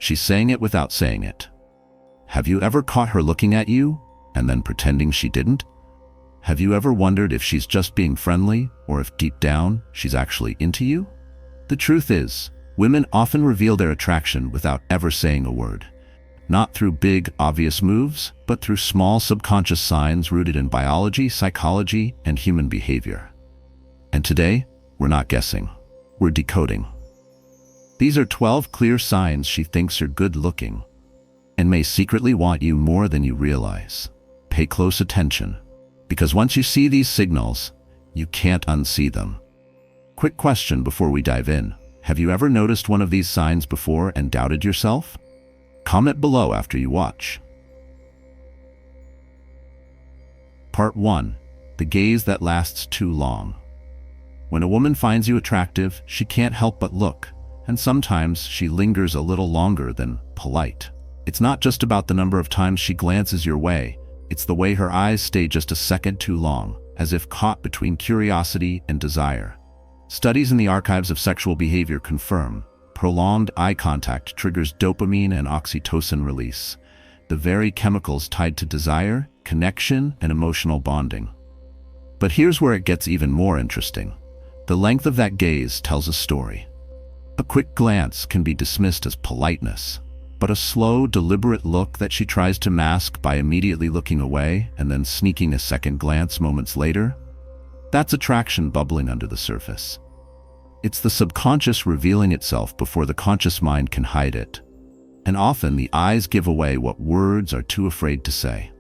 She's saying it without saying it. Have you ever caught her looking at you and then pretending she didn't? Have you ever wondered if she's just being friendly or if deep down she's actually into you? The truth is, women often reveal their attraction without ever saying a word. Not through big, obvious moves, but through small subconscious signs rooted in biology, psychology, and human behavior. And today, we're not guessing. We're decoding. These are 12 clear signs she thinks you're good-looking and may secretly want you more than you realize. Pay close attention, because once you see these signals, you can't unsee them. Quick question before we dive in. Have you ever noticed one of these signs before and doubted yourself? Comment below after you watch. Part 1. The gaze that lasts too long. When a woman finds you attractive, she can't help but look, and sometimes she lingers a little longer than polite. It's not just about the number of times she glances your way, it's the way her eyes stay just a second too long, as if caught between curiosity and desire. Studies in the archives of sexual behavior confirm prolonged eye contact triggers dopamine and oxytocin release, the very chemicals tied to desire, connection, and emotional bonding. But here's where it gets even more interesting. The length of that gaze tells a story. A quick glance can be dismissed as politeness, but a slow, deliberate look that she tries to mask by immediately looking away and then sneaking a second glance moments later, that's attraction bubbling under the surface. It's the subconscious revealing itself before the conscious mind can hide it. And often the eyes give away what words are too afraid to say.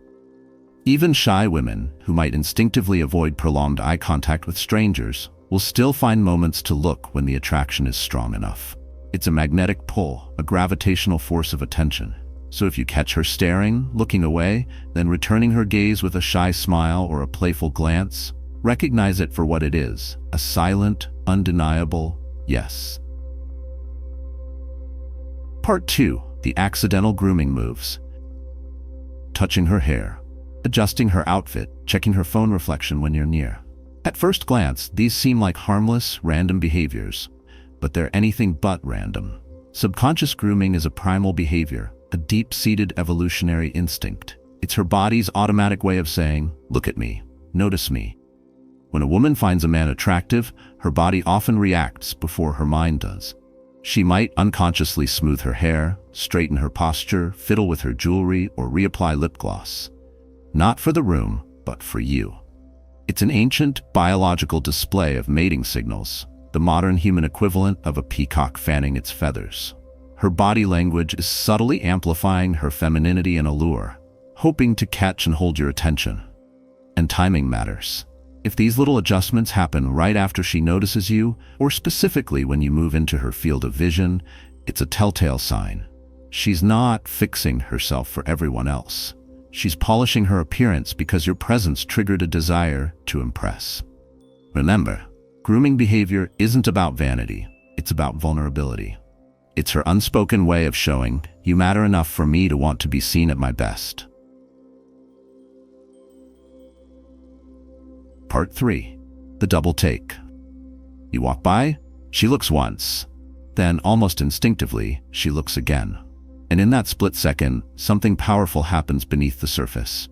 Even shy women, who might instinctively avoid prolonged eye contact with strangers, will still find moments to look when the attraction is strong enough. It's a magnetic pull, a gravitational force of attention. So if you catch her staring, looking away, then returning her gaze with a shy smile or a playful glance, recognize it for what it is, a silent, undeniable yes. Part 2. The accidental grooming moves. Touching her hair, adjusting her outfit, checking her phone reflection when you're near. At first glance, these seem like harmless, random behaviors, but they're anything but random. Subconscious grooming is a primal behavior, a deep-seated evolutionary instinct. It's her body's automatic way of saying, "Look at me, notice me." When a woman finds a man attractive, her body often reacts before her mind does. She might unconsciously smooth her hair, straighten her posture, fiddle with her jewelry, or reapply lip gloss. Not for the room, but for you. It's an ancient, biological display of mating signals, the modern human equivalent of a peacock fanning its feathers. Her body language is subtly amplifying her femininity and allure, hoping to catch and hold your attention. And timing matters. If these little adjustments happen right after she notices you, or specifically when you move into her field of vision, it's a telltale sign. She's not fixing herself for everyone else. She's polishing her appearance because your presence triggered a desire to impress. Remember, grooming behavior isn't about vanity, it's about vulnerability. It's her unspoken way of showing, "You matter enough for me to want to be seen at my best." Part 3. The double take. You walk by, she looks once. Then, almost instinctively, she looks again. And in that split second, something powerful happens beneath the surface.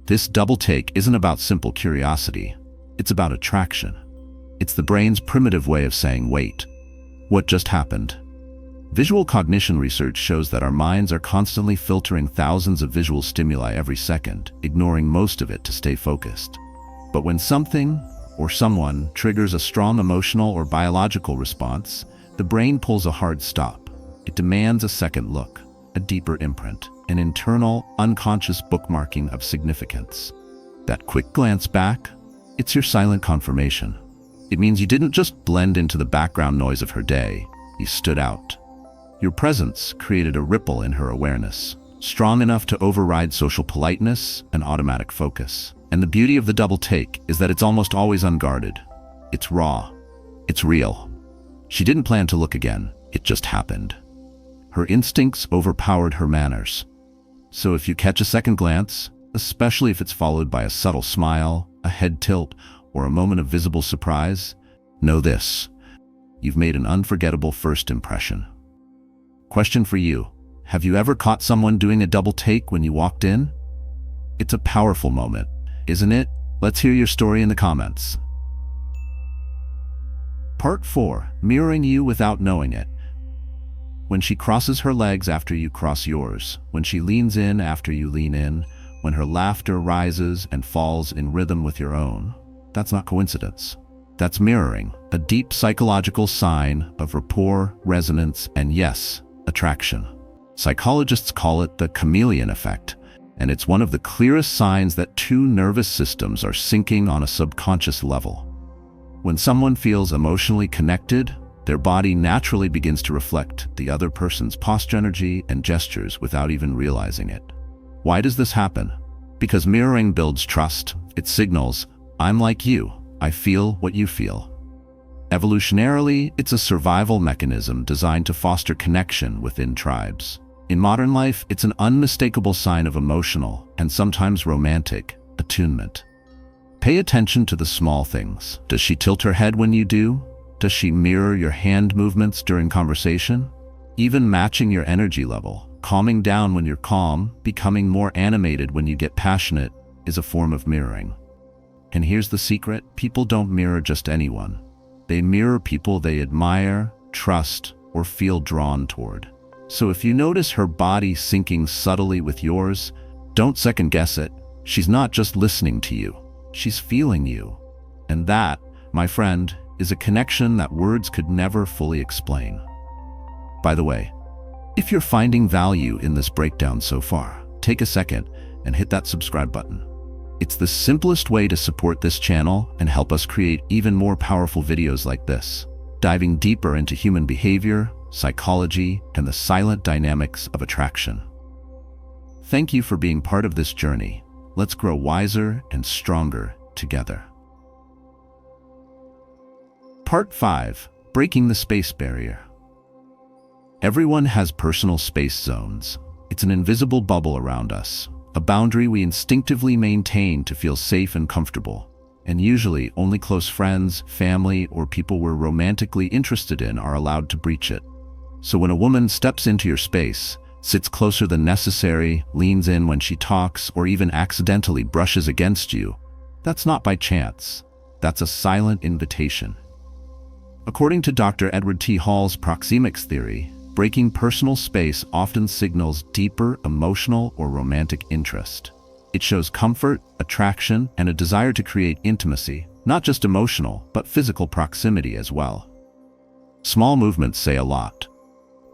This double take isn't about simple curiosity. It's about attraction. It's the brain's primitive way of saying, "Wait, what just happened?" Visual cognition research shows that our minds are constantly filtering thousands of visual stimuli every second, ignoring most of it to stay focused. But when something or someone triggers a strong emotional or biological response, the brain pulls a hard stop. It demands a second look, a deeper imprint, an internal, unconscious bookmarking of significance. That quick glance back, it's your silent confirmation. It means you didn't just blend into the background noise of her day, you stood out. Your presence created a ripple in her awareness, strong enough to override social politeness and automatic focus. And the beauty of the double take is that it's almost always unguarded. It's raw. It's real. She didn't plan to look again. It just happened. Her instincts overpowered her manners. So if you catch a second glance, especially if it's followed by a subtle smile, a head tilt, or a moment of visible surprise, know this: you've made an unforgettable first impression. Question for you. Have you ever caught someone doing a double take when you walked in? It's a powerful moment, isn't it? Let's hear your story in the comments. Part 4. Mirroring you without knowing it. When she crosses her legs after you cross yours, when she leans in after you lean in, when her laughter rises and falls in rhythm with your own, that's not coincidence. That's mirroring, a deep psychological sign of rapport, resonance, and yes, attraction. Psychologists call it the chameleon effect, and it's one of the clearest signs that two nervous systems are syncing on a subconscious level. When someone feels emotionally connected, their body naturally begins to reflect the other person's posture, energy, and gestures without even realizing it. Why does this happen? Because mirroring builds trust. It signals, I'm like you, I feel what you feel. Evolutionarily, it's a survival mechanism designed to foster connection within tribes. In modern life, it's an unmistakable sign of emotional, and sometimes romantic, attunement. Pay attention to the small things. Does she tilt her head when you do? Does she mirror your hand movements during conversation? Even matching your energy level, calming down when you're calm, becoming more animated when you get passionate, is a form of mirroring. And here's the secret: people don't mirror just anyone. They mirror people they admire, trust, or feel drawn toward. So if you notice her body syncing subtly with yours, don't second guess it. She's not just listening to you, she's feeling you. And that, my friend, is a connection that words could never fully explain. By the way, if you're finding value in this breakdown so far, take a second and hit that subscribe button. It's the simplest way to support this channel and help us create even more powerful videos like this, diving deeper into human behavior, psychology, and the silent dynamics of attraction. Thank you for being part of this journey. Let's grow wiser and stronger together. Part 5. Breaking the space barrier. Everyone has personal space zones. It's an invisible bubble around us, a boundary we instinctively maintain to feel safe and comfortable. And usually, only close friends, family, or people we're romantically interested in are allowed to breach it. So when a woman steps into your space, sits closer than necessary, leans in when she talks, or even accidentally brushes against you, that's not by chance. That's a silent invitation. According to Dr. Edward T. Hall's proxemics theory, breaking personal space often signals deeper emotional or romantic interest. It shows comfort, attraction, and a desire to create intimacy, not just emotional, but physical proximity as well. Small movements say a lot.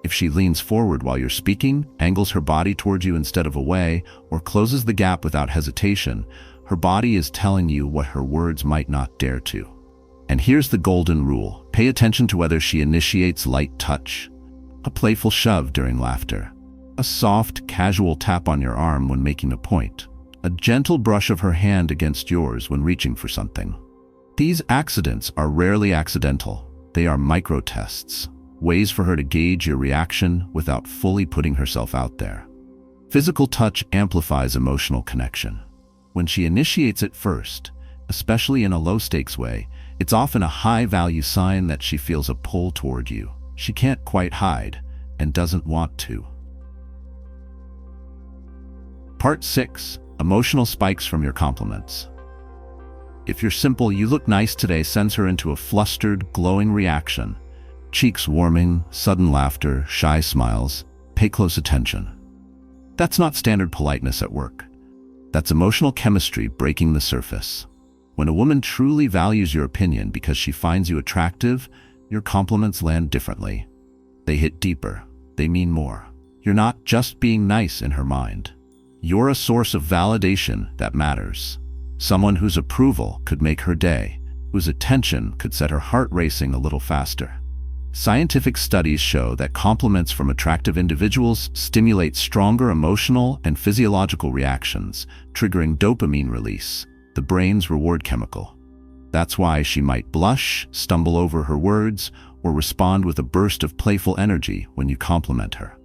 If she leans forward while you're speaking, angles her body towards you instead of away, or closes the gap without hesitation, her body is telling you what her words might not dare to. And here's the golden rule. Pay attention to whether she initiates light touch, a playful shove during laughter, a soft, casual tap on your arm when making a point, a gentle brush of her hand against yours when reaching for something. These accidents are rarely accidental. They are micro-tests, ways for her to gauge your reaction without fully putting herself out there. Physical touch amplifies emotional connection. When she initiates it first, especially in a low-stakes way, it's often a high-value sign that she feels a pull toward you. She can't quite hide and doesn't want to. Part 6. Emotional spikes from your compliments. If your simple "you look nice today" sends her into a flustered, glowing reaction, cheeks warming, sudden laughter, shy smiles, pay close attention. That's not standard politeness at work. That's emotional chemistry breaking the surface. When a woman truly values your opinion because she finds you attractive, your compliments land differently. They hit deeper. They mean more. You're not just being nice in her mind. You're a source of validation that matters. Someone whose approval could make her day, whose attention could set her heart racing a little faster. Scientific studies show that compliments from attractive individuals stimulate stronger emotional and physiological reactions, triggering dopamine release, the brain's reward chemical. That's why she might blush, stumble over her words, or respond with a burst of playful energy when you compliment her.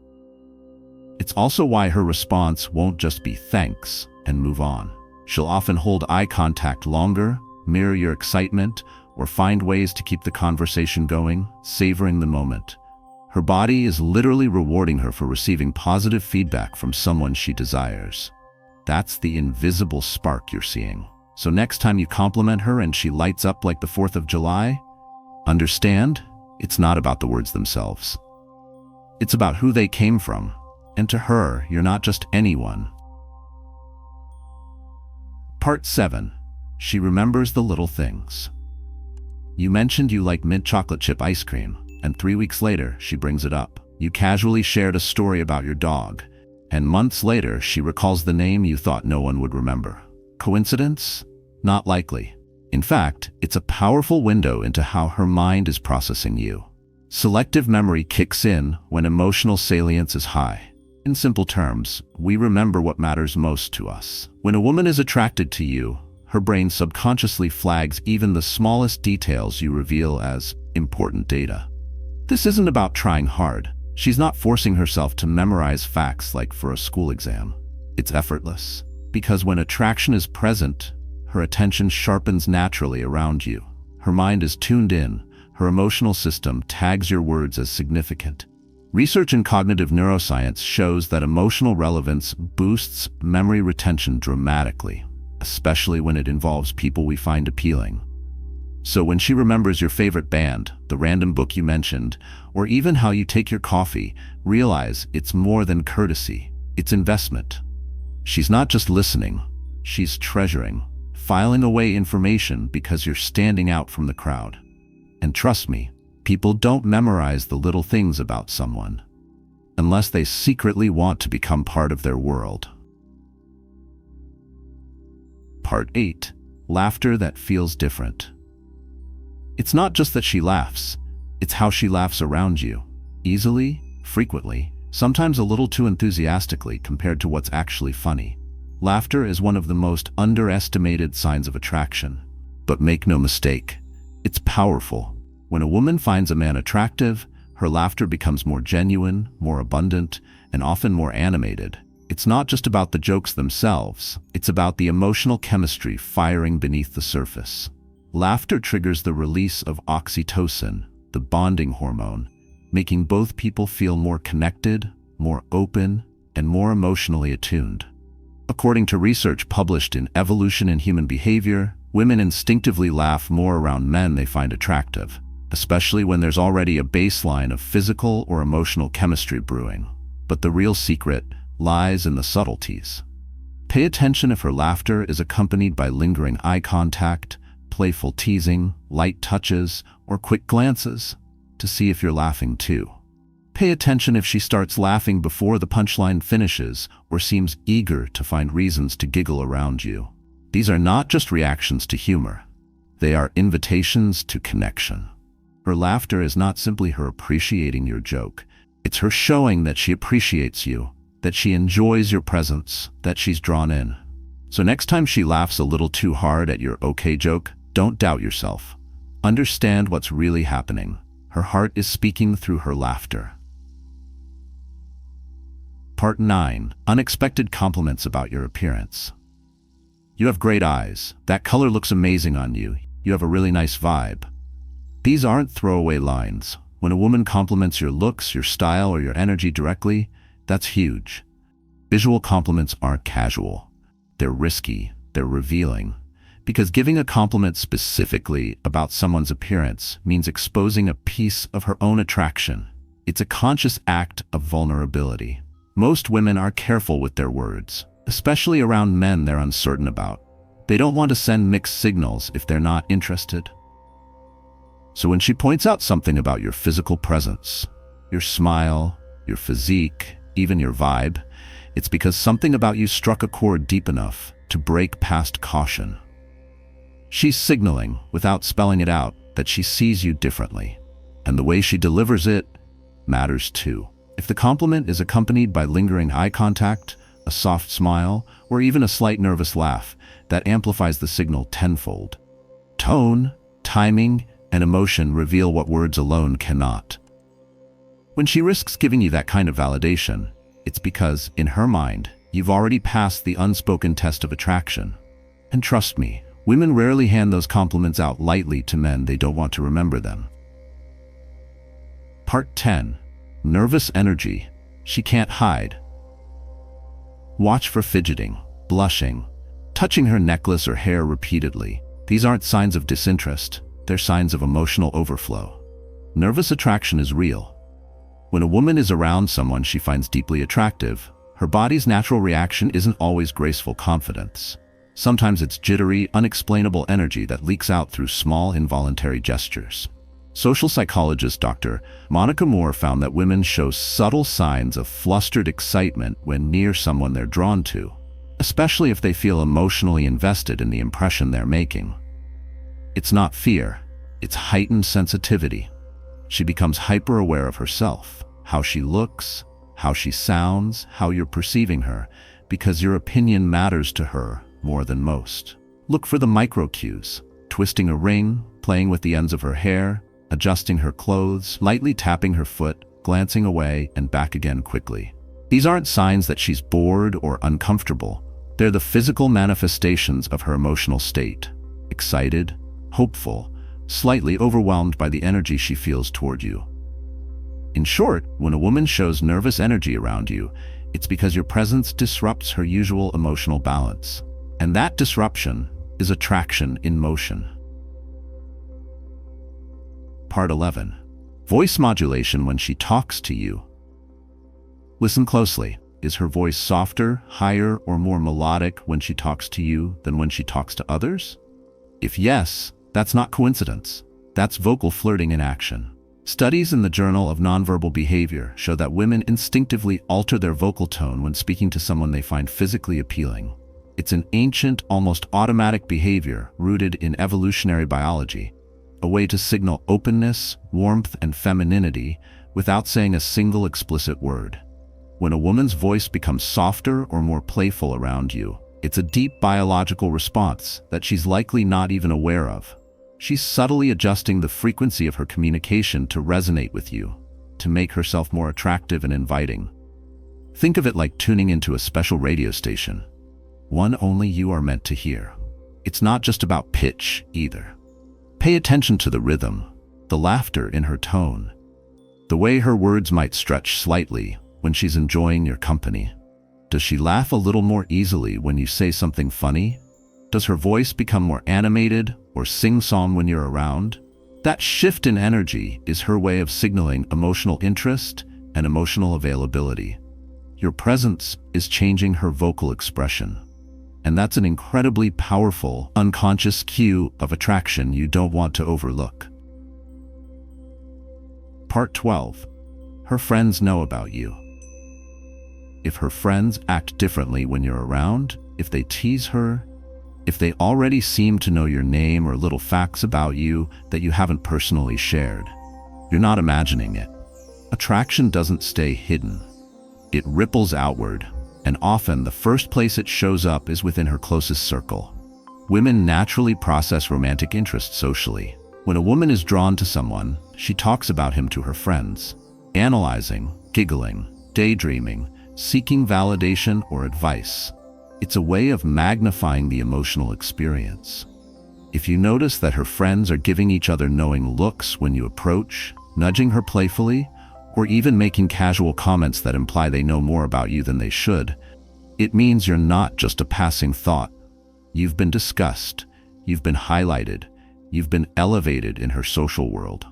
It's also why her response won't just be thanks and move on. She'll often hold eye contact longer, mirror your excitement, or find ways to keep the conversation going, savoring the moment. Her body is literally rewarding her for receiving positive feedback from someone she desires. That's the invisible spark you're seeing. So next time you compliment her and she lights up like the 4th of July, understand, it's not about the words themselves. It's about who they came from. And to her, you're not just anyone. Part 7. She remembers the little things. You mentioned you like mint chocolate chip ice cream, and 3 weeks later, she brings it up. You casually shared a story about your dog, and months later, she recalls the name you thought no one would remember. Coincidence? Not likely. In fact, it's a powerful window into how her mind is processing you. Selective memory kicks in when emotional salience is high. In simple terms, we remember what matters most to us. When a woman is attracted to you, her brain subconsciously flags even the smallest details you reveal as important data. This isn't about trying hard. She's not forcing herself to memorize facts like for a school exam. It's effortless. Because when attraction is present, her attention sharpens naturally around you. Her mind is tuned in. Her emotional system tags your words as significant. Research in cognitive neuroscience shows that emotional relevance boosts memory retention dramatically, especially when it involves people we find appealing. So when she remembers your favorite band, the random book you mentioned, or even how you take your coffee, realize it's more than courtesy, it's investment. She's not just listening, she's treasuring, filing away information because you're standing out from the crowd. And trust me, people don't memorize the little things about someone, unless they secretly want to become part of their world. Part 8. Laughter that feels different. It's not just that she laughs, it's how she laughs around you. Easily, frequently, sometimes a little too enthusiastically compared to what's actually funny. Laughter is one of the most underestimated signs of attraction. But make no mistake, it's powerful. When a woman finds a man attractive, her laughter becomes more genuine, more abundant, and often more animated. It's not just about the jokes themselves, it's about the emotional chemistry firing beneath the surface. Laughter triggers the release of oxytocin, the bonding hormone, making both people feel more connected, more open, and more emotionally attuned. According to research published in Evolution in Human Behavior, women instinctively laugh more around men they find attractive, especially when there's already a baseline of physical or emotional chemistry brewing. But the real secret lies in the subtleties. Pay attention if her laughter is accompanied by lingering eye contact, playful teasing, light touches, or quick glances, to see if you're laughing too. Pay attention if she starts laughing before the punchline finishes or seems eager to find reasons to giggle around you. These are not just reactions to humor. They are invitations to connection. Her laughter is not simply her appreciating your joke. It's her showing that she appreciates you, that she enjoys your presence, that she's drawn in. So next time she laughs a little too hard at your okay joke, don't doubt yourself. Understand what's really happening. Her heart is speaking through her laughter. Part 9. Unexpected compliments about your appearance. You have great eyes. That color looks amazing on you. You have a really nice vibe. These aren't throwaway lines. When a woman compliments your looks, your style, or your energy directly, that's huge. Visual compliments aren't casual. They're risky. They're revealing. Because giving a compliment specifically about someone's appearance means exposing a piece of her own attraction. It's a conscious act of vulnerability. Most women are careful with their words, especially around men they're uncertain about. They don't want to send mixed signals if they're not interested. So when she points out something about your physical presence, your smile, your physique, even your vibe, it's because something about you struck a chord deep enough to break past caution. She's signaling, without spelling it out, that she sees you differently. And the way she delivers it matters too. If the compliment is accompanied by lingering eye contact, a soft smile, or even a slight nervous laugh, that amplifies the signal tenfold. Tone, timing, and emotion reveal what words alone cannot. When she risks giving you that kind of validation, it's because, in her mind, you've already passed the unspoken test of attraction. And trust me, women rarely hand those compliments out lightly to men they don't want to remember them. Part 10. Nervous energy. She can't hide. Watch for fidgeting, blushing, touching her necklace or hair repeatedly. These aren't signs of disinterest, they're signs of emotional overflow. Nervous attraction is real. When a woman is around someone she finds deeply attractive, her body's natural reaction isn't always graceful confidence. Sometimes it's jittery, unexplainable energy that leaks out through small, involuntary gestures. Social psychologist Dr. Monica Moore found that women show subtle signs of flustered excitement when near someone they're drawn to, especially if they feel emotionally invested in the impression they're making. It's not fear, it's heightened sensitivity. She becomes hyper-aware of herself, how she looks, how she sounds, how you're perceiving her, because your opinion matters to her more than most. Look for the micro cues: twisting a ring, playing with the ends of her hair, adjusting her clothes, lightly tapping her foot, glancing away and back again quickly. These aren't signs that she's bored or uncomfortable. They're the physical manifestations of her emotional state: excited, hopeful, slightly overwhelmed by the energy she feels toward you. In short, when a woman shows nervous energy around you, it's because your presence disrupts her usual emotional balance. And that disruption is attraction in motion. Part 11. Voice modulation when she talks to you. Listen closely. Is her voice softer, higher, or more melodic when she talks to you than when she talks to others? If yes, that's not coincidence. That's vocal flirting in action. Studies in the Journal of Nonverbal Behavior show that women instinctively alter their vocal tone when speaking to someone they find physically appealing. It's an ancient, almost automatic behavior rooted in evolutionary biology, a way to signal openness, warmth, and femininity without saying a single explicit word. When a woman's voice becomes softer or more playful around you, it's a deep biological response that she's likely not even aware of. She's subtly adjusting the frequency of her communication to resonate with you, to make herself more attractive and inviting. Think of it like tuning into a special radio station, one only you are meant to hear. It's not just about pitch either. Pay attention to the rhythm, the laughter in her tone, the way her words might stretch slightly when she's enjoying your company. Does she laugh a little more easily when you say something funny? Does her voice become more animated or sing-song when you're around? That shift in energy is her way of signaling emotional interest and emotional availability. Your presence is changing her vocal expression. And that's an incredibly powerful, unconscious cue of attraction you don't want to overlook. Part 12. Her friends know about you. If her friends act differently when you're around, if they tease her, if they already seem to know your name or little facts about you that you haven't personally shared, you're not imagining it. Attraction doesn't stay hidden. It ripples outward. And often the first place it shows up is within her closest circle. Women naturally process romantic interest socially. When a woman is drawn to someone, she talks about him to her friends, analyzing, giggling, daydreaming, seeking validation or advice. It's a way of magnifying the emotional experience. If you notice that her friends are giving each other knowing looks when you approach, nudging her playfully, or even making casual comments that imply they know more about you than they should, it means you're not just a passing thought. You've been discussed, you've been highlighted, you've been elevated in her social world.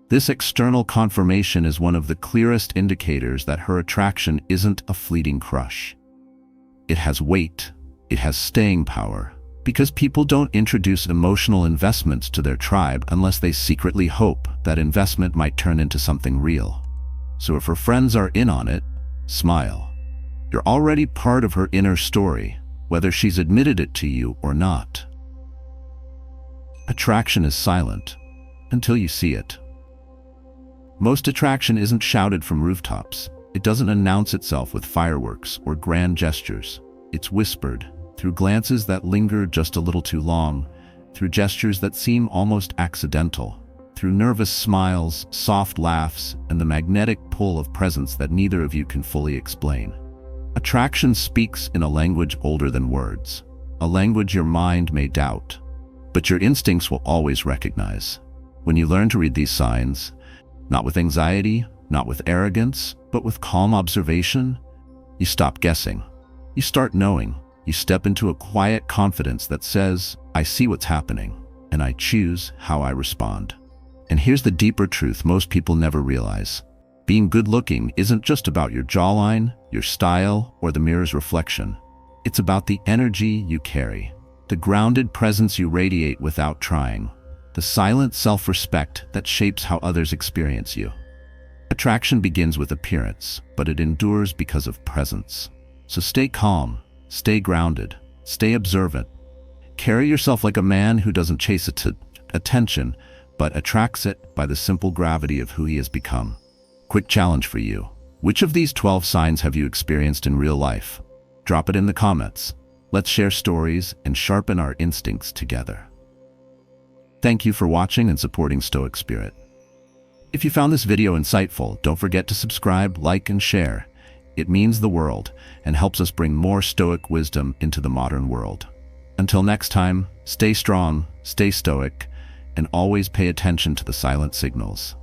This external confirmation is one of the clearest indicators that her attraction isn't a fleeting crush. It has weight, it has staying power, because people don't introduce emotional investments to their tribe unless they secretly hope that investment might turn into something real. So if her friends are in on it, smile. You're already part of her inner story, whether she's admitted it to you or not. Attraction is silent until you see it. Most attraction isn't shouted from rooftops. It doesn't announce itself with fireworks or grand gestures. It's whispered through glances that linger just a little too long, through gestures that seem almost accidental, through nervous smiles, soft laughs, and the magnetic pull of presence that neither of you can fully explain. Attraction speaks in a language older than words, a language your mind may doubt, but your instincts will always recognize. When you learn to read these signs, not with anxiety, not with arrogance, but with calm observation. You stop guessing. You start knowing. You step into a quiet confidence that says, I see what's happening, and I choose how I respond. And here's the deeper truth most people never realize. Being good-looking isn't just about your jawline, your style, or the mirror's reflection. It's about the energy you carry, the grounded presence you radiate without trying, the silent self-respect that shapes how others experience you. Attraction begins with appearance, but it endures because of presence. So stay calm, stay grounded, stay observant. Carry yourself like a man who doesn't chase attention, but attracts it by the simple gravity of who he has become. Quick challenge for you. Which of these 12 signs have you experienced in real life? Drop it in the comments. Let's share stories and sharpen our instincts together. Thank you for watching and supporting Stoic Spirit. If you found this video insightful, don't forget to subscribe, like, and share. It means the world and helps us bring more Stoic wisdom into the modern world. Until next time, stay strong, stay stoic, and always pay attention to the silent signals.